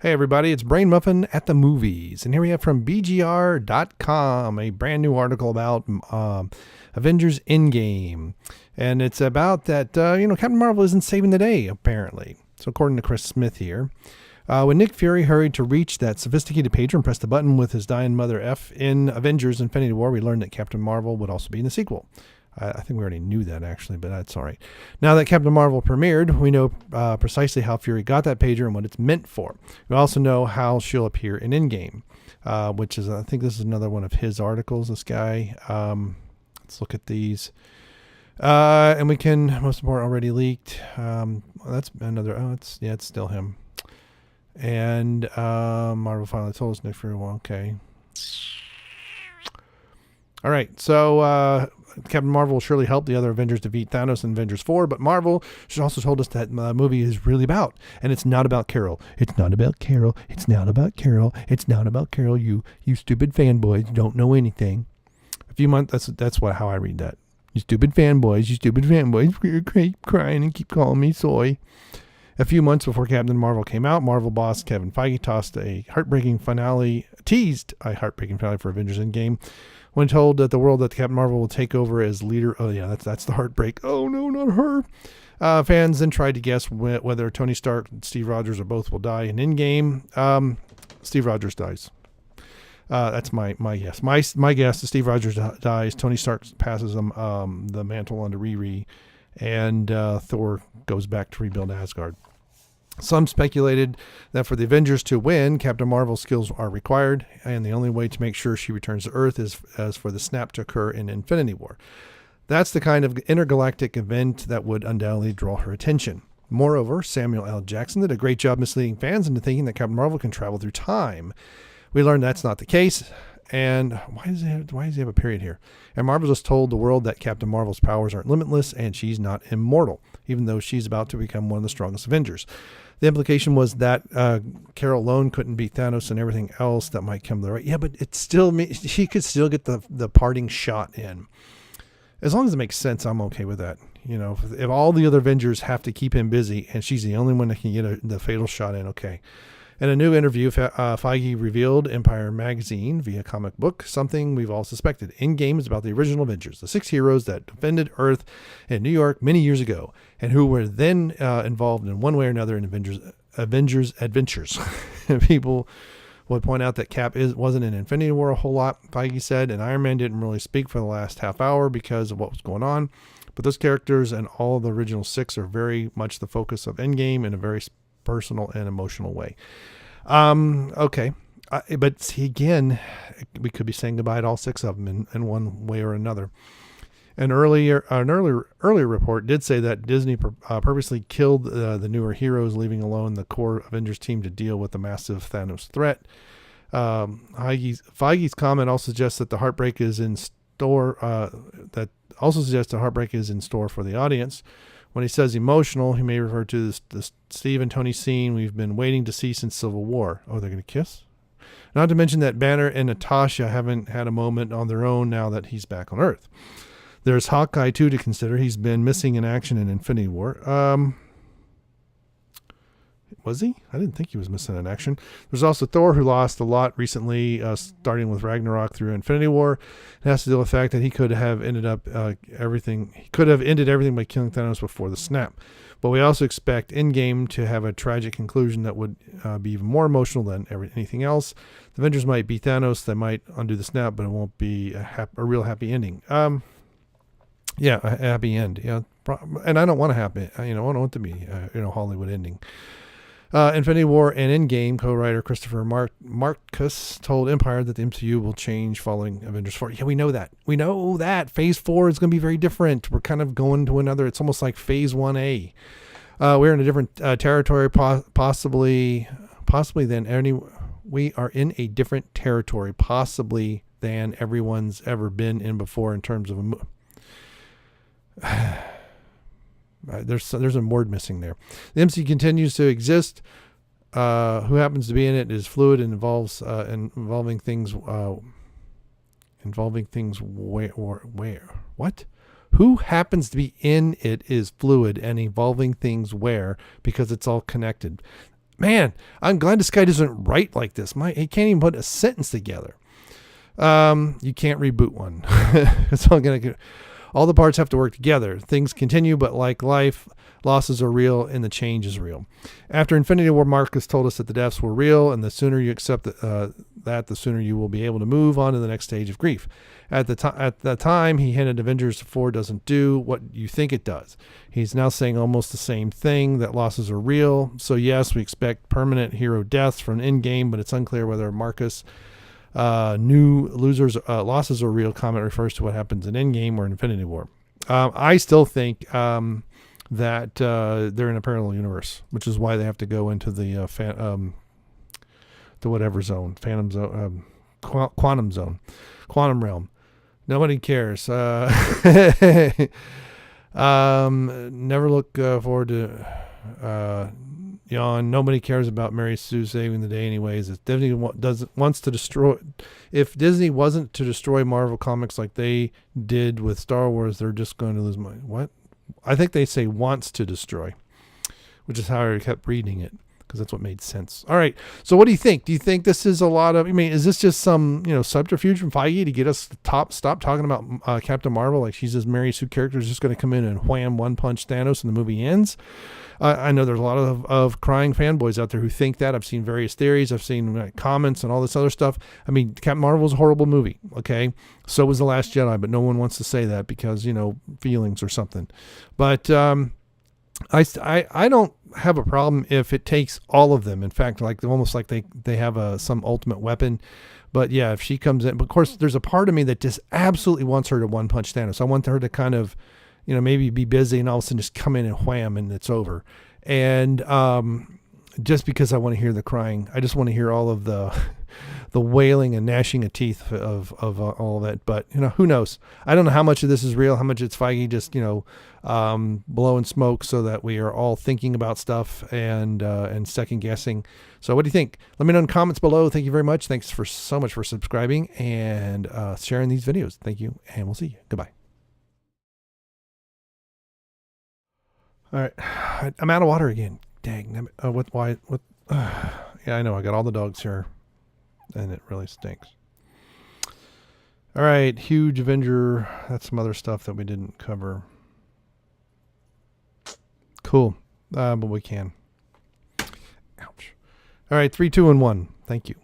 Hey everybody, it's Brain Muffin at the movies, and here we have from BGR.com a brand new article about Avengers Endgame, and it's about that Captain Marvel isn't saving the day apparently. So according to Chris Smith here, when Nick Fury hurried to reach that sophisticated pager and pressed the button with his dying mother F in Avengers Infinity War, we learned that Captain Marvel would also be in the sequel. I think we already knew that, actually, but that's all right. Now that Captain Marvel premiered, we know precisely how Fury got that pager and what it's meant for. We also know how she'll appear in Endgame, which is, I think this is another one of his articles, this guy. Let's look at these. And we can, most important, already leaked. That's another, it's still him. And Marvel finally told us Nick Fury, well, okay. All right, so Captain Marvel will surely help the other Avengers defeat Thanos in Avengers 4, but Marvel should also told us that the movie is really about, and it's not about Carol. It's not about Carol. It's not about Carol. It's not about Carol. You stupid fanboys don't know anything. A few months. That's how I read that. You stupid fanboys. You stupid fanboys. You're crying and keep calling me soy. A few months before Captain Marvel came out, Marvel boss Kevin Feige teased a heartbreaking finale for Avengers Endgame. When told that the world that Captain Marvel will take over as leader, that's the heartbreak. Oh no, not her. Fans then tried to guess whether Tony Stark, Steve Rogers, or both will die in Endgame. Steve Rogers dies. That's my guess. My guess is Steve Rogers dies. Tony Stark passes him the mantle on to Riri, and Thor goes back to rebuild Asgard. Some speculated that for the Avengers to win, Captain Marvel's skills are required, and the only way to make sure she returns to Earth is as for the snap to occur in Infinity War. That's the kind of intergalactic event that would undoubtedly draw her attention. Moreover, Samuel L. Jackson did a great job misleading fans into thinking that Captain Marvel can travel through time. We learned that's not the case. And why does he have a period here? And Marvel just told the world that Captain Marvel's powers aren't limitless and she's not immortal, even though she's about to become one of the strongest Avengers. The implication was that Carol alone couldn't beat Thanos and everything else that might come to the right. Yeah, but she could still get the parting shot in. As long as it makes sense, I'm okay with that. You know, if all the other Avengers have to keep him busy and she's the only one that can get the fatal shot in, okay. In a new interview, Feige revealed Empire Magazine via comic book, something we've all suspected. Endgame is about the original Avengers, the 6 heroes that defended Earth in New York many years ago, and who were then involved in one way or another in Avengers adventures. People would point out that Cap wasn't in Infinity War a whole lot, Feige said, and Iron Man didn't really speak for the last half hour because of what was going on. But those characters and all the original 6 are very much the focus of Endgame in a very personal and emotional way. Okay. But see, again, we could be saying goodbye to all 6 of them in one way or another. An earlier report did say that Disney purposely killed the newer heroes, leaving alone the core Avengers team to deal with the massive Thanos threat. Feige's comment also suggests that the heartbreak is in store. For the audience. When he says emotional, he may refer to the Steve and Tony scene we've been waiting to see since Civil War. Oh, they're going to kiss? Not to mention that Banner and Natasha haven't had a moment on their own now that he's back on Earth. There's Hawkeye, too, to consider. He's been missing in action in Infinity War. Was he? I didn't think he was missing in action. There's also Thor, who lost a lot recently, starting with Ragnarok through Infinity War. It has to do with the fact that he could have ended everything. He could have ended everything by killing Thanos before the snap. But we also expect Endgame to have a tragic conclusion that would be even more emotional than anything else. The Avengers might beat Thanos. They might undo the snap, but it won't be a real happy ending. A happy end. Yeah, and I don't want a happy. I don't want it to be Hollywood ending. Infinity War and Endgame co-writer Christopher Marcus told Empire that the MCU will change following Avengers 4. Yeah, we know that. We know that. Phase 4 is going to be very different. We're kind of going to another, it's almost like Phase 1A. We're in a different territory, possibly than we are in a different territory, possibly than everyone's ever been in before in terms of there's a word missing there. The MC continues to exist. Who happens to be in it is fluid and involves involving things where what? Who happens to be in it is fluid and involving things where, because it's all connected. Man, I'm glad this guy doesn't write like this. He can't even put a sentence together. You can't reboot one. That's all gonna get. All the parts have to work together. Things continue, but like life, losses are real and the change is real. After Infinity War, Marcus told us that the deaths were real, and the sooner you accept that, the sooner you will be able to move on to the next stage of grief. At the time, he hinted Avengers 4 doesn't do what you think it does. He's now saying almost the same thing, that losses are real. So yes, we expect permanent hero deaths from Endgame, but it's unclear whether Marcus new losses are real comment refers to what happens in Endgame or Infinity War. I still think that they're in a parallel universe, which is why they have to go into the whatever zone, phantom zone, quantum zone, quantum realm. Nobody cares. Never look forward to yawn. Nobody cares about Mary Sue saving the day anyways. If Disney wasn't to destroy Marvel Comics like they did with Star Wars, they're just going to lose money. What? I think they say wants to destroy, which is how I kept reading it, because that's what made sense. All right. So what do you think? Do you think this is a lot of, is this just some, subterfuge from Feige to get us to stop talking about Captain Marvel? Like she's this Mary Sue character is just going to come in and wham, one punch Thanos and the movie ends. I know there's a lot of crying fanboys out there who think that. I've seen various theories. I've seen comments and all this other stuff. Captain Marvel's a horrible movie. Okay. So was The Last Jedi, but no one wants to say that because, feelings or something. But, I don't have a problem if it takes all of them. In fact, almost like they have some ultimate weapon. But yeah, if she comes in, but of course there's a part of me that just absolutely wants her to one punch Thanos. I want her to kind of, maybe be busy and all of a sudden just come in and wham and it's over. And just because I want to hear the crying, I just want to hear all of the wailing and gnashing of teeth of all of that. But who knows? I don't know how much of this is real, how much it's Feige just blowing smoke so that we are all thinking about stuff and second guessing. So what do you think? Let me know in the comments below. Thank you very much. Thanks so much for subscribing and sharing these videos. Thank you, and we'll see you. Goodbye. All right, I'm out of water again. Dang. Why? Yeah, I know. I got all the dogs here, and it really stinks. All right, huge Avenger. That's some other stuff that we didn't cover. Cool, but we can. Ouch. All right, 3, 2, and 1. Thank you.